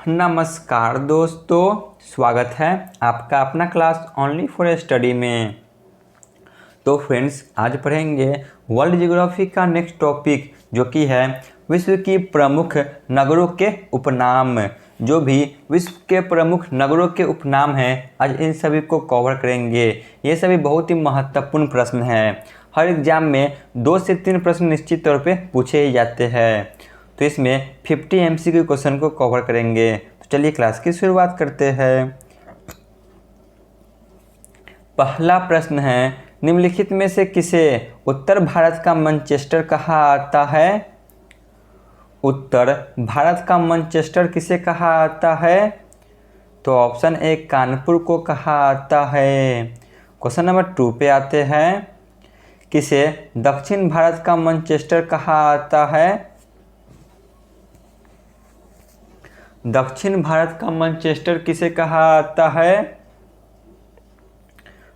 नमस्कार दोस्तों, स्वागत है आपका अपना क्लास ओनली फॉर स्टडी में। तो फ्रेंड्स, आज पढ़ेंगे वर्ल्ड ज्योग्राफी का नेक्स्ट टॉपिक, जो कि है विश्व की प्रमुख नगरों के उपनाम। जो भी विश्व के प्रमुख नगरों के उपनाम हैं, आज इन सभी को कवर करेंगे। ये सभी बहुत ही महत्वपूर्ण प्रश्न हैं। हर एग्जाम में 2 से 3 प्रश्न निश्चित तौर पे पूछे ही जाते हैं। तो इसमें 50 MCQ क्वेश्चन को कवर करेंगे। तो चलिए क्लास की शुरुआत करते हैं। पहला प्रश्न है, निम्नलिखित में से किसे उत्तर भारत का मैनचेस्टर कहा आता है? उत्तर भारत का मैनचेस्टर किसे कहा आता है? तो ऑप्शन ए कानपुर को कहा आता है। क्वेश्चन नंबर 2 पे आते हैं। किसे दक्षिण भारत का मैनचेस्टर कहा आता है? दक्षिण भारत का मैनचेस्टर किसे कहा आता है?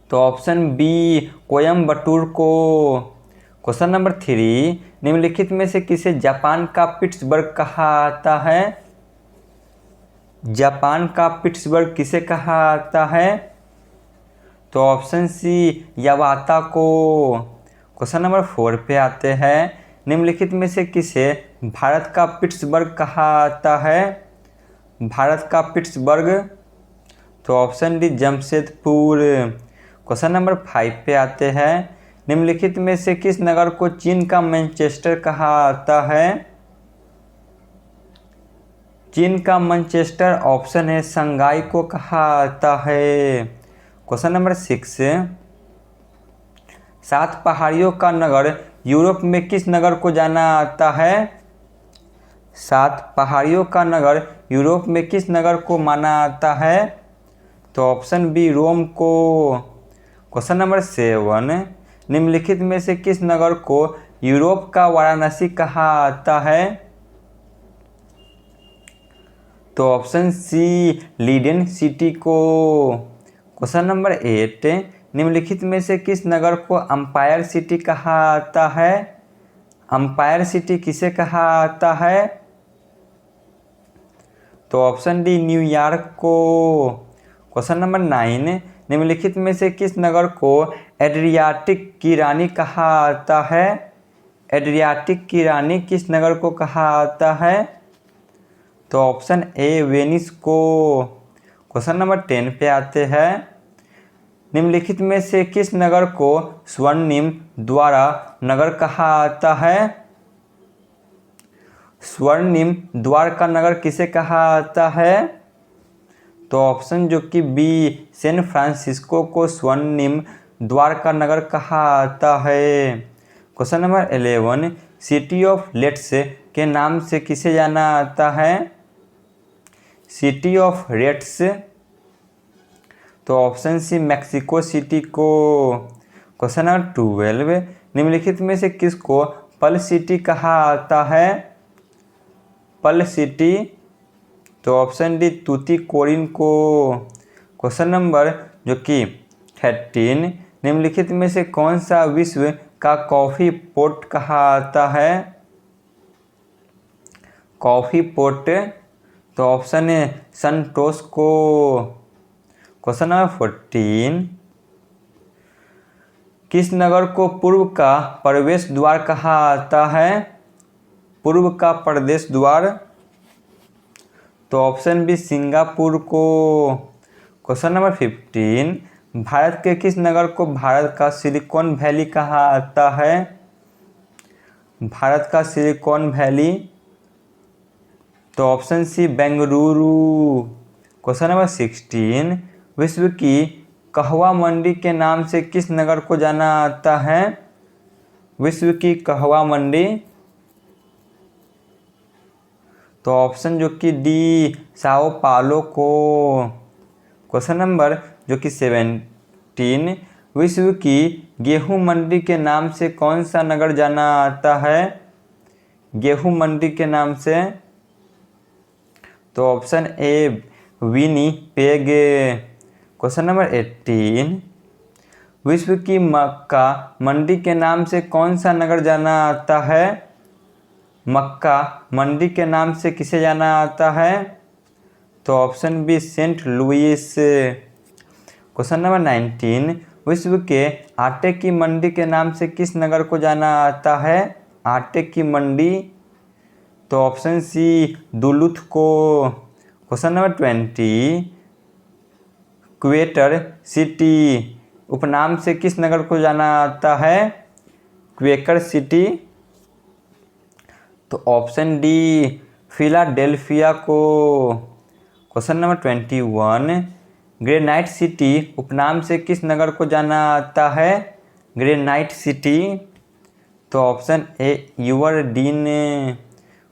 तो ऑप्शन बी कोयम्बटूर को। क्वेश्चन नंबर 3, निम्नलिखित में से किसे जापान का पिट्सबर्ग कहा आता है? जापान का पिट्सबर्ग किसे कहा आता है? तो ऑप्शन सी यावाता को। क्वेश्चन नंबर 4 पे आते हैं। निम्नलिखित में से किसे भारत का पिट्सबर्ग कहा आता है? भारत का पिट्सबर्ग, तो option D Jamshedpur. Question number 5 पे आते हैं। निम्नलिखित में से किस नगर को चीन का मैनचेस्टर कहा आता है? चीन का मैनचेस्टर ऑप्शन है शंघाई को कहा आता है। क्वेश्चन नंबर 6, 7 पहाड़ियों का नगर यूरोप में किस नगर को जाना आता है? 7 पहाड़ियों का नगर यूरोप में किस नगर को माना आता है? तो ऑप्शन बी रोम को। क्वेश्चन नंबर 7, निम्नलिखित में से किस नगर को यूरोप का वाराणसी कहा आता है? तो ऑप्शन सी लीडेन सिटी को। क्वेश्चन नंबर 8, निम्नलिखित में से किस नगर को अंपायर सिटी कहा आता है? अंपायर सिटी किसे कहा आता है? तो ऑप्शन डी न्यूयॉर्क को। क्वेश्चन नंबर 9, निम्नलिखित में से किस नगर को एड्रियाटिक की रानी कहा आता है? एड्रियाटिक की रानी किस नगर को कहा आता है? तो ऑप्शन ए वेनिस को। क्वेश्चन नंबर 10 पे आते हैं। निम्नलिखित में से किस नगर को स्वर्णिम द्वारा नगर कहा आता है? स्वर्णिम द्वार का नगर किसे कहा आता है? तो ऑप्शन जो कि बी सैन फ्रांसिस्को को स्वर्णिम द्वार का नगर कहा आता है। Question number 11, city of let's के नाम से किसे जाना आता है? सिटी ऑफ रेड्स, तो ऑप्शन सी मैक्सिको सिटी को। क्वेश्चन नंबर 12, निम्नलिखित में से किसको पर्ल सिटी कहा आता है? पर्ल सिटी, तो ऑप्शन डी तूतीकोरिन को। क्वेश्चन नंबर जो कि 13, निम्नलिखित में से कौन सा विश्व का कॉफी पोर्ट कहा आता है? कॉफी पोर्ट, तो ऑप्शन है संतोष को। क्वेश्चन नंबर 14, किस नगर को पूर्व का प्रवेश द्वार कहा आता है? पूर्व का प्रवेश द्वार, तो ऑप्शन बी सिंगापुर को। क्वेश्चन नंबर 15, भारत के किस नगर को भारत का सिलिकॉन वैली कहा आता है? भारत का सिलिकॉन वैली, तो option C Bengaluru. Question number 16, विश्व की कहवा मंडी के नाम से किस नगर को जाना आता है? विश्व की कहवा मंडी, तो ऑप्शन जो कि डी साओ पालो को। क्वेश्चन नंबर जो कि 17, विश्व की गेहूं मंडी के नाम से कौन सा नगर जाना आता है? गेहूं मंडी के नाम से, तो option A Winnipeg. Question number 18, विश्व की मक्का मंडी के नाम से कौन सा नगर जाना आता है? मक्का मंडी के नाम से किसे जाना आता है? तो option B Saint Louis. Question number 19, विश्व के आटे की मंडी के नाम से किस नगर को जाना जाता है? आटे की मंडी, तो ऑप्शन सी दुलुथ को। क्वेश्चन नंबर 20, क्वेकर सिटी उपनाम से किस नगर को जाना जाता है? क्वेकर सिटी, तो ऑप्शन डी फिलाडेल्फिया को। क्वेश्चन नंबर 21, ग्रेनाइट सिटी उपनाम से किस नगर को जाना जाता है? ग्रेनाइट सिटी, तो ऑप्शन ए यूवरडीन।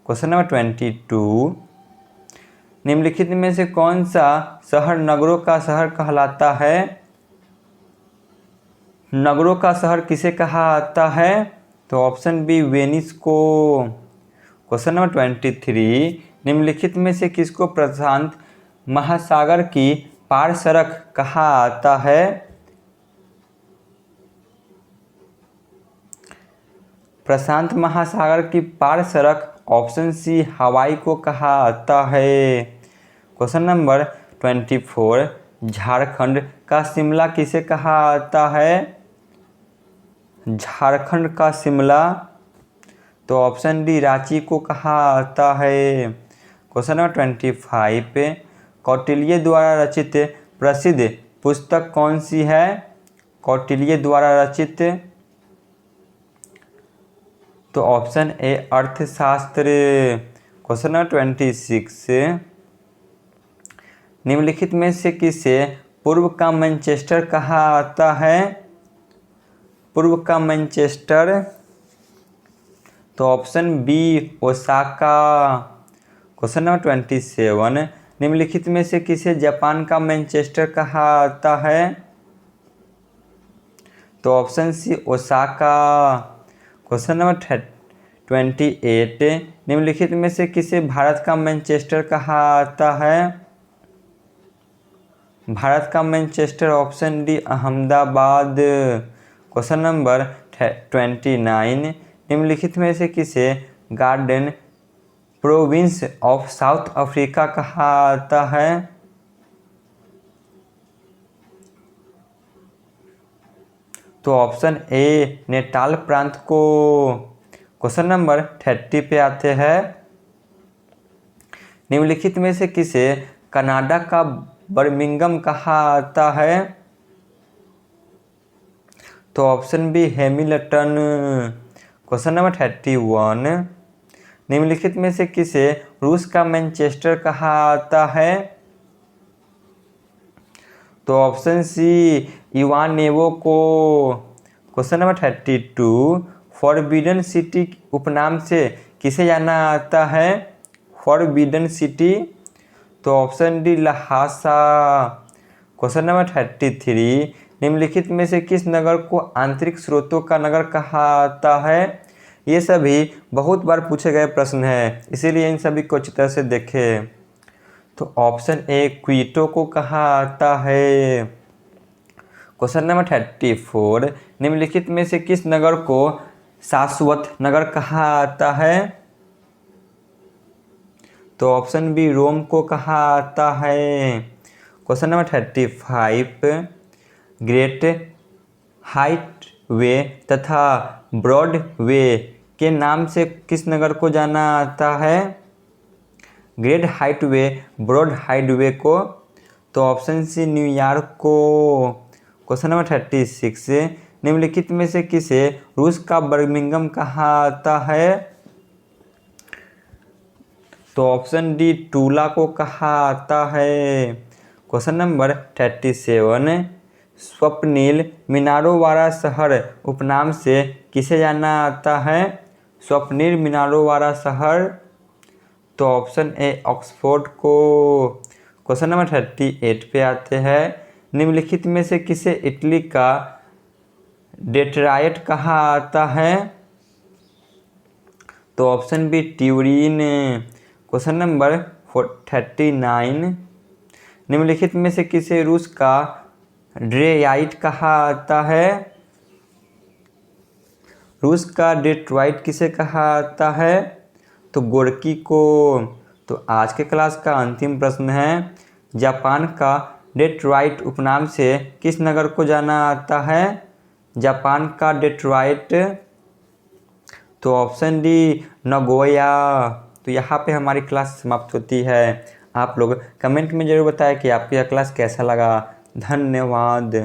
क्वेश्चन नंबर 22, निम्नलिखित में से कौन सा शहर नगरों का शहर कहलाता है? नगरों का शहर किसे कहा जाता है? तो ऑप्शन बी वेनिस को। क्वेश्चन नंबर 23, निम्नलिखित में से किसको प्रशांत महासागर की पार सड़क कहा जाता है? प्रशांत महासागर की पार सड़क, ऑप्शन सी हवाई को कहा जाता है। क्वेश्चन नंबर 24, झारखंड का शिमला किसे कहा जाता है? झारखंड का शिमला, तो ऑप्शन डी रांची को कहा जाता है। क्वेश्चन नंबर 25, कौटिल्य द्वारा रचित प्रसिद्ध पुस्तक कौन सी है? कौटिल्य द्वारा रचित, तो ऑप्शन ए अर्थशास्त्र। क्वेश्चन नंबर 26, निम्नलिखित में से किसे पूर्व का मैनचेस्टर कहा जाता है? पूर्व का मैनचेस्टर, तो option B Osaka. Question number 27, निम्नलिखित में से किसे जापान का मैनचेस्टर कहा जाता है? तो option C Osaka. Question number 28, निम्नलिखित में से किसे भारत का मैनचेस्टर कहा जाता है? भारत का Manchester, option D Ahmedabad. Question number 29, निम्नलिखित में से किसे garden province of south Africa कहा जाता है? तो ऑप्शन ए नेटाल प्रांत को। क्वेश्चन नंबर 30 पे आते हैं, निम्नलिखित में से किसे कनाडा का बर्मिंघम कहा जाता है? तो option B Hamilton. Question number 31, निम्नलिखित में से किसे रूस का मैनचेस्टर कहा जाता है? तो ऑप्शन सी इवानेवो को। क्वेश्चन नंबर 32, फॉरबिडन सिटी उपनाम से किसे जाना जाता है? फॉरबिडन सिटी, तो option D Lhasa. Question number 33, निम्नलिखित में से किस नगर को आंतरिक स्रोतों का नगर कहा जाता है? ये सभी बहुत बार पूछे गए प्रश्न हैं, इसीलिए इन सभी को अच्छी तरह से देखें। तो ऑप्शन ए क्वीटो को कहा जाता है। क्वेश्चन नंबर 34, निम्नलिखित में से किस नगर को शाश्वत नगर कहा जाता है? तो ऑप्शन बी रोम को कहा जाता है। क्वेश्चन नंबर 35, ग्रेट हाइट वे तथा ब्रॉड वे के नाम से किस नगर को जाना जाता है? ग्रेट हाइट वे, ब्रॉड हाइट वे को, तो ऑप्शन सी न्यूयॉर्क को। क्वेश्चन नंबर 36, निम्नलिखित में से किसे रूस का बर्मिंघम कहा जाता है? तो ऑप्शन डी टूला को कहा जाता है। क्वेश्चन नंबर 37, स्वप्निल मीनारों वाला शहर उपनाम से किसे जाना जाता है? स्वप्निल मीनारों वाला शहर, तो ऑप्शन ए ऑक्सफोर्ड को। क्वेश्चन नंबर 38 पे आते हैं, निम्नलिखित में से किसे इटली का डेट्रायट कहा जाता है? तो option B Turin. Question number 39, निम्नलिखित में से किसे रूस का ड्रेयाइट कहा जाता है? रूस का डेट्रॉइट किसे कहा जाता है? तो गोर्की को। तो आज के क्लास का अंतिम प्रश्न है, जापान का डेट्रॉइट उपनाम से किस नगर को जाना जाता है? जापान का डेट्रॉइट, तो ऑप्शन डी नगोया। तो यहाँ पे हमारी क्लास समाप्त होती है। आप लोग कमेंट में ज़रूर बताएं कि आपको यह क्लास कैसा लगा। धन्यवाद।